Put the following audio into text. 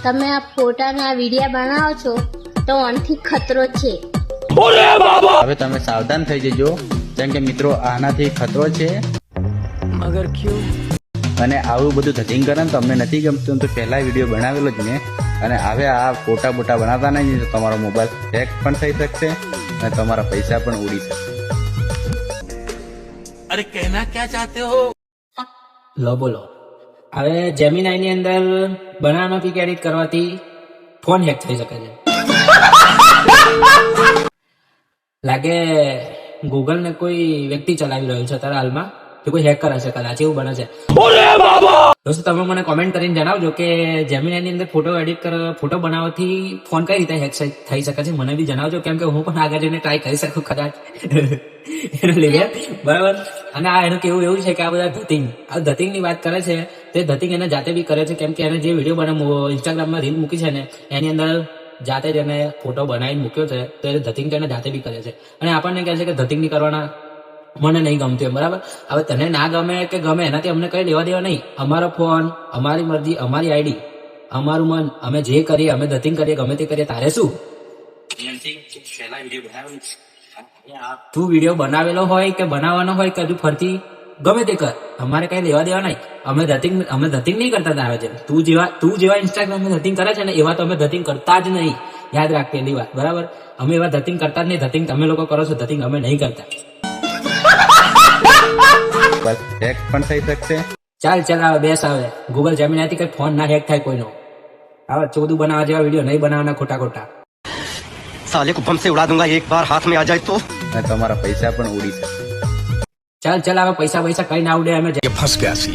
તમે આ ફોટાના વિડીયા બનાવો છો તો આનાથી ખતરો છે. હવે તમે સાવધાન થઈ જજો, કેમ કે મિત્રો આનાથી ખતરો છે. મગર ક્યું? અને આવું બધું ધતિંગ કરે ને તો અમને નથી ગમતું, તો પહેલા વિડીયો બનાવેલો જ મેં. અને હવે આ ફોટા બોટા બનાવતા નહીં તો તમારો મોબાઈલ હેક પણ થઈ શકશે અને તમારા પૈસા પણ ઉડી શકશે. अरे कहना क्या चाहते हो? લો બોલો. હવે જેમિનાઈ ની અંદર બનાવવાનો પીક એડિટ કરવાથી ફોન હેક થઈ શકે છે. લાગે ગૂગલ ને કોઈ વ્યક્તિ ચલાવી રહ્યો છે અત્યારે હાલમાં, કે કોઈ હેક કરે છે કદાચ, એવું બને છે. દોસ્તો તમે મને કોમેન્ટ કરીને જણાવજો કે જેમિનાઈ ની અંદર ફોટો બનાવવાથી ફોન કઈ રીતે હેક થઈ શકે છે, મને બી જણાવજો, કેમ કે હું પણ આગળ જઈને ટ્રાય કરી શકું કદાચ. એના લીધે બરાબર. અને આ એનું કેવું એવું છે કે આ બધા ધતિંગ ની વાત કરે છે, તે ધતિંગ એને જાતે બી કરે છે, કેમ કે એને જે વિડીયો ઇન્સ્ટાગ્રામમાં રીલ મૂકી છે ને એની અંદર જાતે જ એને ફોટો બનાવીને મૂક્યો છે, તો એ ધતિંગ તેને જાતે બી કરે છે. અને આપણને કહે છે કે ધતિંગ ની કરવાના મને નહીં ગમતું એમ, બરાબર. હવે તને ના ગમે કે ગમે એનાથી અમને કઈ લેવા દેવા નહીં. અમારો ફોન, અમારી મરજી, અમારી આઈડી, અમારું મન, અમે જે કરીએ, અમે ધતિંગ કરીએ, ગમે તે કરીએ, તારે શું? તું વિડીયો બનાવેલો હોય કે બનાવવાનો હોય કે હજુ ફરતી ગમે તે કર, અમારે કઈ લેવા દેવા નહીં. અમે ધતિંગ નહીં કરતા તારે છે. તું જેવા ઇન્સ્ટાગ્રામમાં ધતિંગ કરે છે ને એવા તો અમે ધતિંગ કરતા જ નહીં. યાદ રાખ પેલી વાત, બરાબર. અમે એવા ધતિંગ કરતા જ નહીં. ધતિંગ તમે લોકો કરો છો, ધતિંગ અમે નહીં કરતા. હેક પણ થઈ શકશે. ચાલ આવે બેસ. આવે ગૂગલ જેમિનાઈથી કઈ ફોન ના હેક થાય કોઈનો. હવે ચોદું બનાવવા જેવા વિડીયો નહીં બનાવવાના ખોટા. साले को बम से उड़ा दूंगा एक बार हाथ में आ जाए तो. અને તમારા પૈસા પણ ઉડી શકશે. ચાલ આવે પૈસા કઈ ના ઉડે. અમે ये फंस गया सी